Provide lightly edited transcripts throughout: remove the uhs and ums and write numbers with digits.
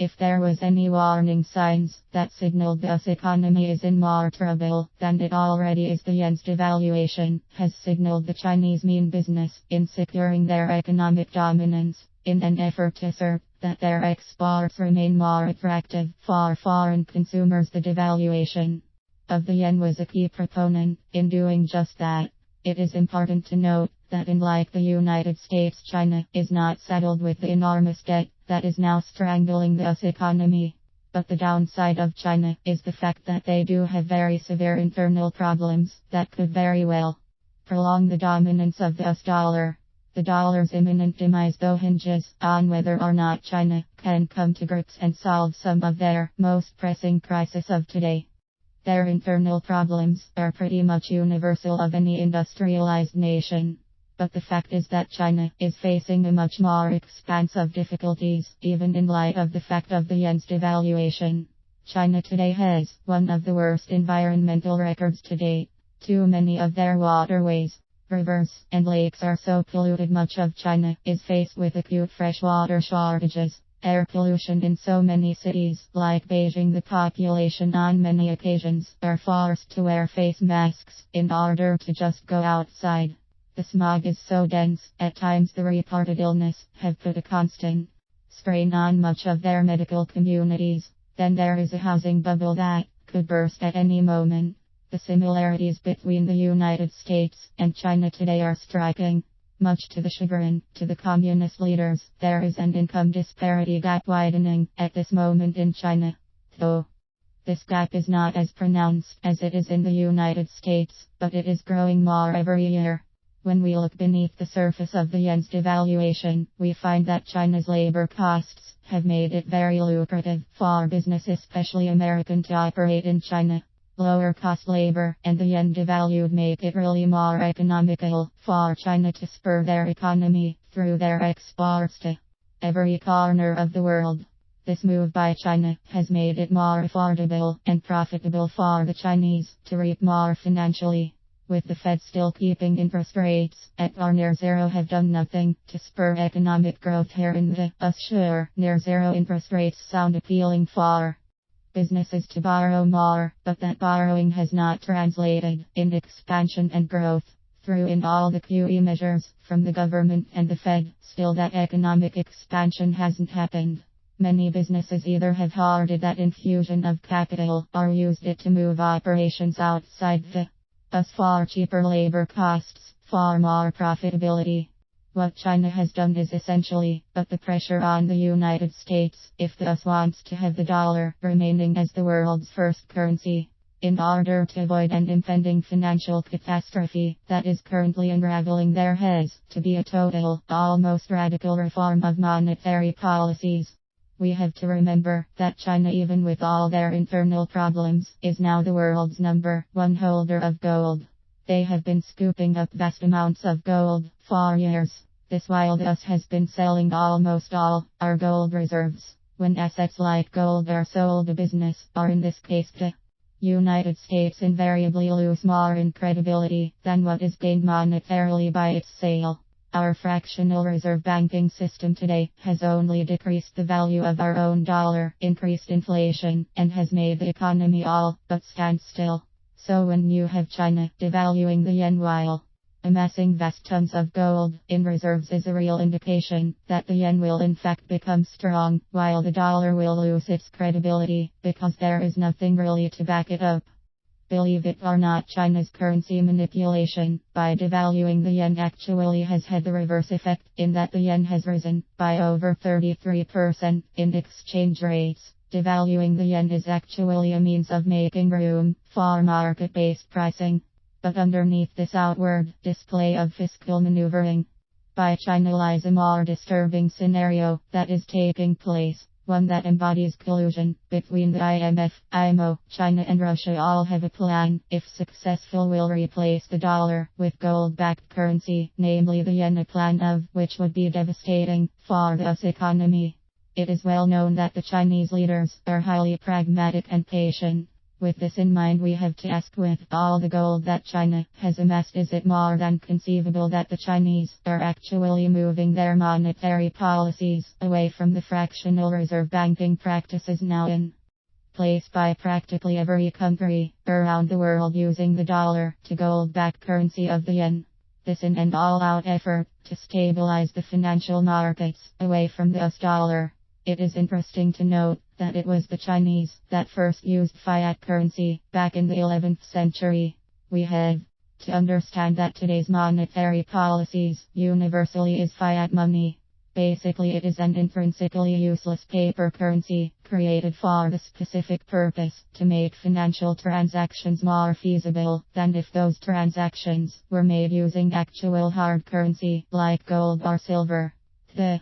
If there was any warning signs that signaled the US economy is in more trouble than it already is, the yen's devaluation has signaled the Chinese mean business in securing their economic dominance in an effort to assert that their exports remain more attractive for foreign consumers. The devaluation of the yen was a key proponent in doing just that. It is important to note that unlike the United States, China is not saddled with the enormous debt that is now strangling the US economy. But the downside of China is the fact that they do have very severe internal problems that could very well prolong the dominance of the US dollar. The dollar's imminent demise, though, hinges on whether or not China can come to grips and solve some of their most pressing crises of today. Their internal problems are pretty much universal of any industrialized nation. But the fact is that China is facing a much more expansive difficulties, even in light of the fact of the yen's devaluation. China today has one of the worst environmental records to date. Too many of their waterways, rivers, and lakes are so polluted. Much of China is faced with acute freshwater shortages. Air pollution in so many cities, like Beijing. The population on many occasions are forced to wear face masks in order to just go outside. The smog is so dense, at times the reported illness have put a constant strain on much of their medical communities. Then there is a housing bubble that could burst at any moment. The similarities between the United States and China today are striking. Much to the chagrin to the communist leaders, there is an income disparity gap widening at this moment in China. Though this gap is not as pronounced as it is in the United States, but it is growing more every year. When we look beneath the surface of the yen's devaluation, we find that China's labor costs have made it very lucrative for business, especially American, to operate in China. Lower cost labor and the yen devalued make it really more economical for China to spur their economy through their exports to every corner of the world. This move by China has made it more affordable and profitable for the Chinese to reap more financially. With the Fed still keeping interest rates at or near zero, have done nothing to spur economic growth here in the US. Sure, near zero interest rates sound appealing for businesses to borrow more, but that borrowing has not translated in expansion and growth. Through in all the QE measures from the government and the Fed, still that economic expansion hasn't happened. Many businesses either have hoarded that infusion of capital or used it to move operations outside the US for cheaper labor costs, for more profitability. What China has done is essentially put the pressure on the United States, if the US wants to have the dollar remaining as the world's first currency, in order to avoid an impending financial catastrophe that is currently unraveling. There has to be a total, almost radical reform of monetary policies. We have to remember that China, even with all their internal problems, is now the world's number one holder of gold. They have been scooping up vast amounts of gold for years. This while the US has been selling almost all our gold reserves. When assets like gold are sold, a business, or in this case the United States, invariably lose more in credibility than what is gained monetarily by its sale. Our fractional reserve banking system today has only decreased the value of our own dollar, increased inflation, and has made the economy all but stand still. So when you have China devaluing the yen while amassing vast tons of gold in reserves, is a real indication that the yen will in fact become strong, while the dollar will lose its credibility, because there is nothing really to back it up. Believe it or not, China's currency manipulation by devaluing the yen actually has had the reverse effect, in that the yen has risen by over 33% in exchange rates. Devaluing the yen is actually a means of making room for market-based pricing. But underneath this outward display of fiscal maneuvering by China lies a more disturbing scenario that is taking place, one that embodies collusion between the IMF, IMO, China and Russia. All have a plan, if successful, will replace the dollar with gold-backed currency, namely the yen, a plan of which would be devastating for the US economy. It is well known that the Chinese leaders are highly pragmatic and patient. With this in mind, we have to ask, with all the gold that China has amassed, is it more than conceivable that the Chinese are actually moving their monetary policies away from the fractional reserve banking practices now in place by practically every country around the world using the dollar to gold-backed currency of the yen? This in an all-out effort to stabilize the financial markets away from the US dollar. It is interesting to note that it was the Chinese that first used fiat currency back in the 11th century. We have to understand that today's monetary policies universally is fiat money. Basically, it is an intrinsically useless paper currency created for the specific purpose to make financial transactions more feasible than if those transactions were made using actual hard currency like gold or silver. The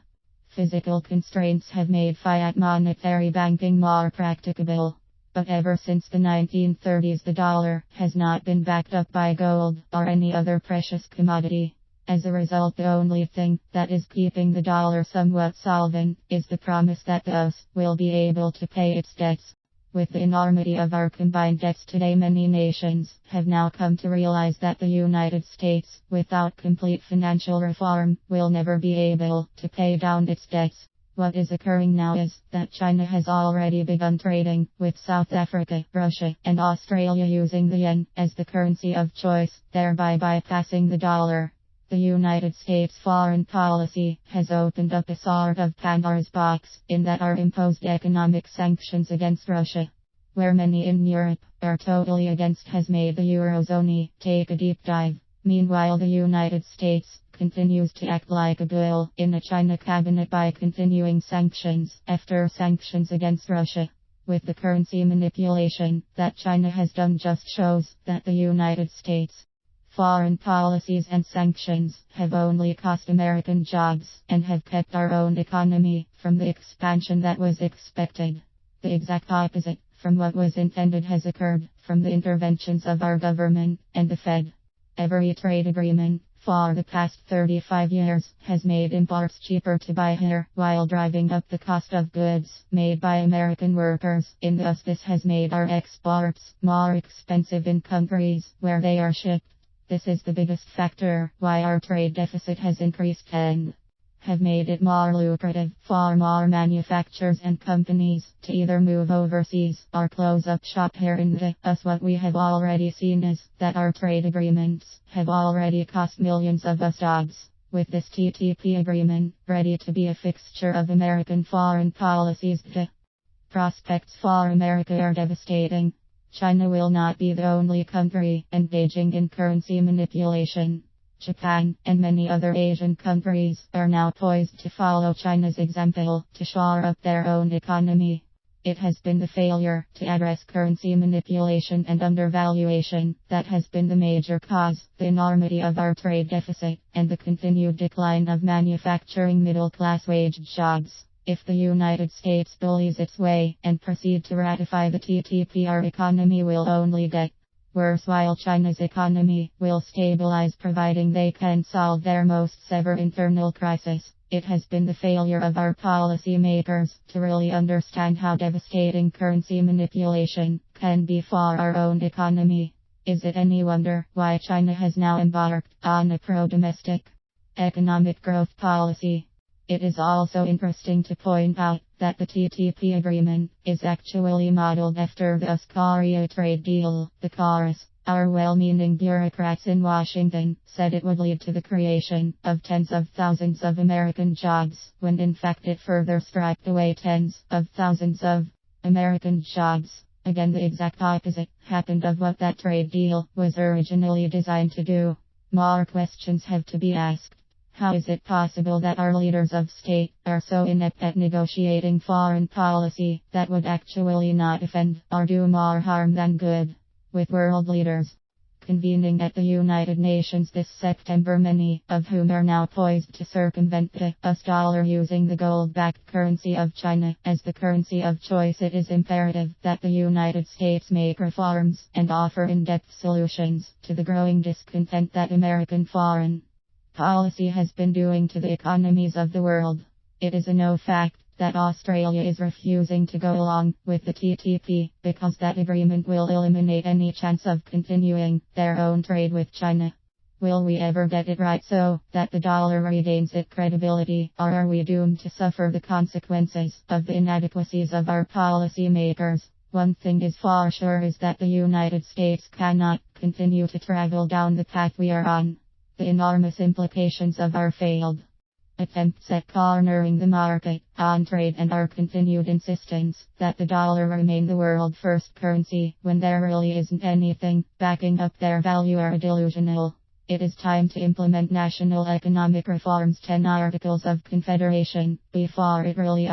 physical constraints have made fiat monetary banking more practicable. But ever since the 1930s, the dollar has not been backed up by gold or any other precious commodity. As a result, the only thing that is keeping the dollar somewhat solvent is the promise that the US will be able to pay its debts. With the enormity of our combined debts today, many nations have now come to realize that the United States, without complete financial reform, will never be able to pay down its debts. What is occurring now is that China has already begun trading with South Africa, Russia, and Australia using the yen as the currency of choice, thereby bypassing the dollar. The United States foreign policy has opened up a sort of Pandora's box in that our imposed economic sanctions against Russia, where many in Europe are totally against, has made the Eurozone take a deep dive. Meanwhile, the United States continues to act like a bull in a China cabinet by continuing sanctions after sanctions against Russia. With the currency manipulation that China has done just shows that the United States foreign policies and sanctions have only cost American jobs and have kept our own economy from the expansion that was expected. The exact opposite from what was intended has occurred from the interventions of our government and the Fed. Every trade agreement for the past 35 years has made imports cheaper to buy here while driving up the cost of goods made by American workers. In the US, this has made our exports more expensive in countries where they are shipped. This is the biggest factor why our trade deficit has increased and have made it more lucrative for more manufacturers and companies to either move overseas or close up shop here in the US. What we have already seen is that our trade agreements have already cost millions of US jobs. With this TTP agreement ready to be a fixture of American foreign policies, the prospects for America are devastating. China will not be the only country engaging in currency manipulation. Japan and many other Asian countries are now poised to follow China's example to shore up their own economy. It has been the failure to address currency manipulation and undervaluation that has been the major cause, the enormity of our trade deficit, and the continued decline of manufacturing middle-class wage jobs. If the United States bullies its way and proceed to ratify the TTP, our economy will only get worse while China's economy will stabilize, providing they can solve their most severe internal crisis. It has been the failure of our policymakers to really understand how devastating currency manipulation can be for our own economy. Is it any wonder why China has now embarked on a pro-domestic economic growth policy? It is also interesting to point out that the TTP agreement is actually modeled after the US-Korea trade deal, the KORUS. Our well-meaning bureaucrats in Washington said it would lead to the creation of tens of thousands of American jobs, when in fact it further stripped away tens of thousands of American jobs. Again, the exact opposite happened of what that trade deal was originally designed to do. More questions have to be asked. How is it possible that our leaders of state are so inept at negotiating foreign policy that would actually not offend or do more harm than good? With world leaders convening at the United Nations this September, many of whom are now poised to circumvent the US dollar using the gold-backed currency of China as the currency of choice, it is imperative that the United States make reforms and offer in-depth solutions to the growing discontent that American foreign policy has been doing to the economies of the world. It is a known fact that Australia is refusing to go along with the TTP because that agreement will eliminate any chance of continuing their own trade with China. Will we ever get it right so that the dollar regains its credibility, or are we doomed to suffer the consequences of the inadequacies of our policymakers? One thing is for sure is that the United States cannot continue to travel down the path we are on. The enormous implications of our failed attempts at cornering the market on trade and our continued insistence that the dollar remain the world first currency when there really isn't anything backing up their value are delusional. It is time to implement national economic reforms 10 Articles of Confederation before it really